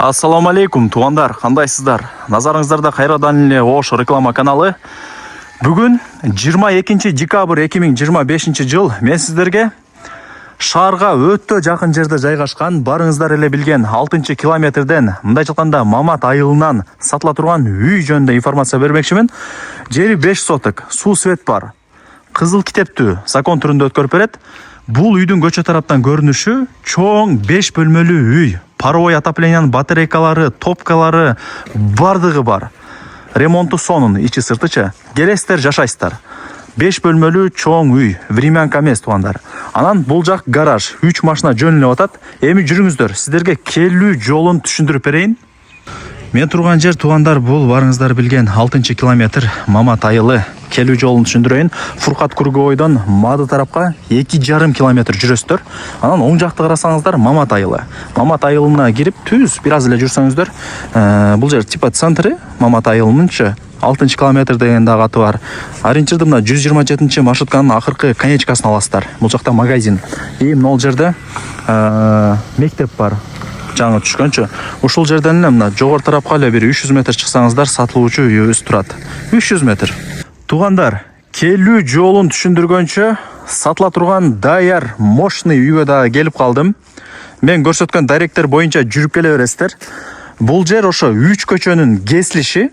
Ассаламу алейкум, туғандар, қандайсыздар? Назарыңыздарда қайрадан эле Ош реклама каналы. Бүгін 22 декабрь 2025 жыл мен сіздерге шаарга өтө жақын жерде жайгашкан, барыңыздар эле билген 6 километрден, мындай айтканда Мамат айылынан сатыла турган үй жөнүндө информация бермекчимин. Жери 5 соток, суу свет бар. Кызыл китептүү закон түрүндө өткөрүп берет. Бул үйдүн көчө тараптан көрүнүшү чоң 5 бөлмөлүү үй. Паровой отоплениянын батарейкалары, топкалары бардыгы бар. Ремонту сонун, ичи сыртыча. Келесиздер, жашайсыздар. 5 бөлмөлүү чоң үй, времянка эмес тугандар. Анан бул жак гараж, 3 машина жөнүнө атат. Эми жүрүңүздөр, сиздерге келүү жолун түшүндүрүп берейин. Мен турган жер тугандар бул барыңыздар билген 6 километр Мамат айылы. Келүү жолун түшүндүрөйүн. Фуркат Кургойдон Мады тарапка 2,5 километр жүрөсүздөр. Анан оң жакты карасаңыздар Мамат айылы. Мамат айылына кирип түз бир аз эле жүрсөңүздөр, бул жер типа центри Мамат айылынынчы 6 километр деген дагы аты бар. Ориентирди мына 127 маршрутканын акыркы конечкасын аласыздар. Бул жакта магазин. Могул жерде мектеп бар. Жаңы түшкөнчө. Ушул жерден эле мына жогору тарапка эле бир 300 метр чыксаңыздар сатылуучу үйүбүз турат. 300 метр. Тугандар, келүү жолун түшүндүргөнчө сатыла турган даяр мощный үйгө дагы келип калдым. Мен көрсөткөн даректер боюнча жүрүп келе бересиздер. Бул жер ошо 3 көчөнүн кесилиши.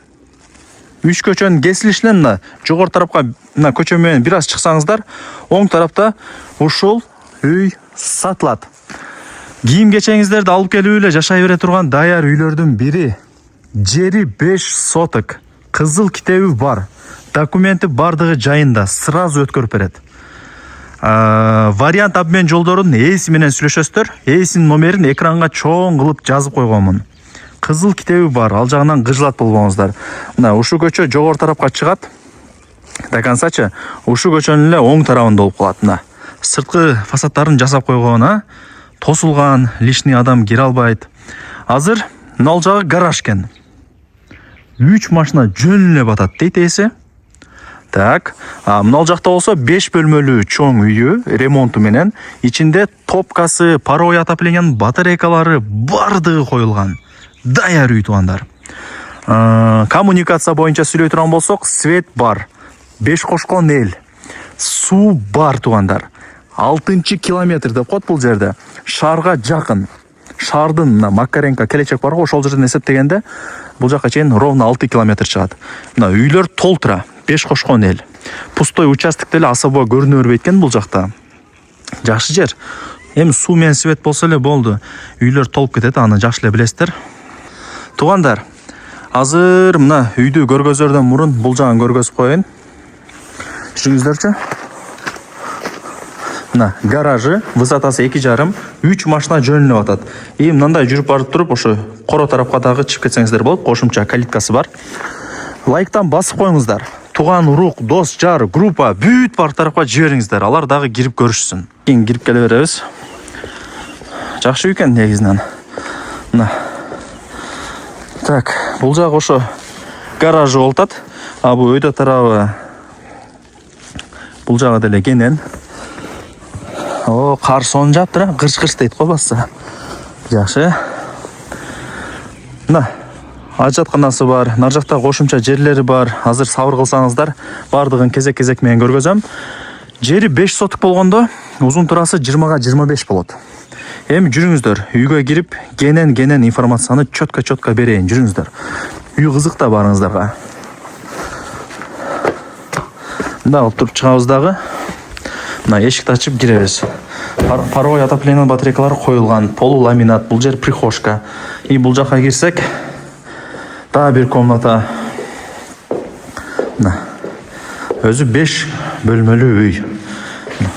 3 көчөнүн кесилишинен мына жогору тарапка мына көчө менен бир аз чыксаңыздар, оң тарапта ушул үй сатылат. Кийим кечеңиздерди алып келип эле жашай бере турган даяр үйлөрдүн бири. Жери 5 соток. Кызыл китеби бар. Документи бардыгы жайында, сразу өткөрүп берет. Вариант обмен жолдорун ээси менен сүйлөшөсүздөр. Ээсинин номерин экранга чоң кылып жазып койгонмун. Кызыл китеби бар, ал жагынан кыжылат болбоңуздар. Мына ушу көчө жогору тарапка чыгат. До концачы ушу көчөнүн эле оң тарабында болуп калат. Мына сырткы фасадтарын жасап койгон, тосулган, лишний адам кире албайт. Азыр мына жагы гараж экен. 3 машина жөн эле батат дейт ээси. Так, мына жакта болсо 5 бөлмөлүү чоң үйү, ремонту менен, ичинде топкасы, паровой отоплениянын батарейкалары бардыгы коюлган. Даяр үй тугандар. Коммуникация боюнча сүйлөй турган болсок, свет бар. 5 кошкон эл. Суу бар тугандар. 6 километр деп коет бул жерде. Шаарга жакын. Шаардын мына Макаренко келечек бар го, ошол жерден эсептегенде бул жака чейин ровно 6 километр чыгат. Мына үйлөр толтура, 5 кошкон эл. Пустой участокто эле особо көрүнө бербейт экен бул жакта. Жакшы жер. Эми суу менен свет болсо эле болду. Үйлөр толуп кетет, аны жакшы эле билесиздер. Тугандар, азыр мына үйдү көргөзөрдөн мурун бул жагын көргөзүп коеюн. Жүрүңүздөрчү. Мына гаражы, высотасы 2,5, 3 машина жөнүнө атат. Мындай жүрүп барып туруп, ошо коро тарапка дагы чыгып кетсеңиздер болот. Кошумча калиткасы бар. Лайктан басып коюңуздар. Туган урук, дос, жар, группа бүт бар тарапка жибериңиздер. Алар дагы кирип көрүшсүн. Кийин кирип келе беребиз. Жакшы экен негизинен. Мына. Так, бул жак ошо гаражы болуп атат. Бул өйдө тарабы бул жагы деле кенен. Кар сонун жаптыр, кырш-кырш дейт го басса. Жакшы. Мына ажатканасы бар, нар жакта кошумча жерлери бар. Азыр сабыр кылсаңыздар, бардыгын кезек-кезек менен көргөзөм. Жери 5 соток болгондо, узун турасы 20 га 25 болот. Эми жүрүңүздөр, үйгө кирип, кенен информацияны чөткө берейин, жүрүңүздөр. Үй кызык да барыңыздарга. Мында алып туруп чыгабыз дагы. Мына эшикти ачып киребиз. Паровой отоплениянын батарейкалары коюлган, полуламинат, бул жер прихожка. Бул жака кирсек, дагы бир комната. Мына. Өзү 5 бөлмөлүү үй.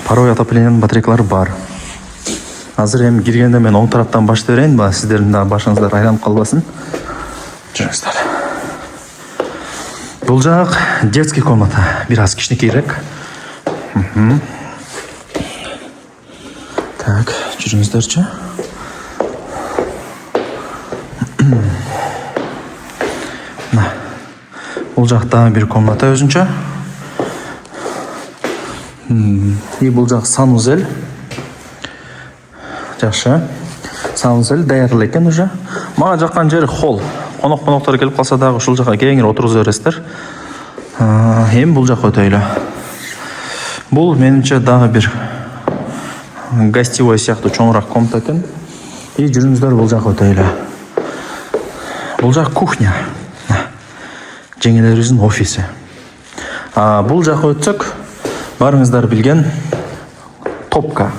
Паровой отоплениянын батарейкалары бар. Азыр эми киргенде мен оң тараптан баштай берейин, сиздердин да башыңыздар айланып калбасын. Жүрүңүздөр. Бул жак детский комната, бир аз кичинекейирээк. Так, жүрүңүздөрчү. Мына. Бул жакта бир комната өзүнчө. Бул жак санузел. Жакшы. салынса эле даярдалат экен уже. Мага жаккан жери холл. Коноктор келип калса дагы ушул жака кеңири отургуза бересиздер. Эми бул жакка өтөйлү. Бул менимче дагы бир гостевой сыяктуу чоңураак комната экен. И жүрүңүздөр бул жака өтөйлү. Бул жак кухня. Жеңелерибиздин офиси. Бул жака өтсөк, барыңыздар билген топка.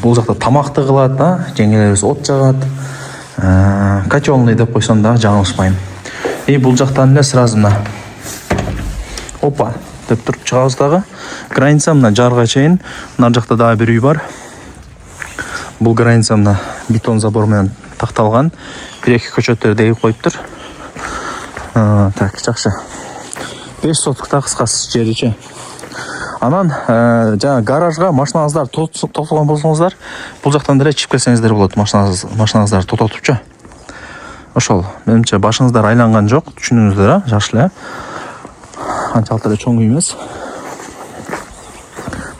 Бул жакта тамакты кылат, жеңелерибиз от жагат. Котелный деп койсом да жаңылышпайм. И бул жактан эле сразу мына опа деп туруп чыгабыз дагы. Граница мына жарга чейин. Нар жакта дагы бир үй бар. Бул граница мына бетон забор менен такталган. Бир-эки көчөттөр дегип коюптур. Так, жакшы. 5 соткта кыскасы жеричи. Анан жана гаражга машинаңыздар токтогон болсоңуздар, бул жактан деле чыгып келсеңиздер болот. Машинаңыздар токтотупчу. Ошол, менимче башыңыздар айланган жок, түшүнүңүздөр, жакшы эле. Анчалык эле чоң үй эмес.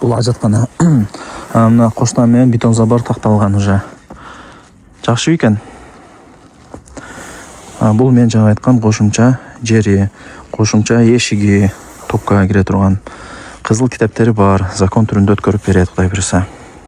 Бул ажаткана. Мына коштан менен бетон забор такталган уже. Жакшы экен. Бул мен жаңа айткан кошумча жери, кошумча эшиги, топкага кире турган. Кызыл китептери бар, закон түрүндө өткөрүп берет, Кудай буйруса.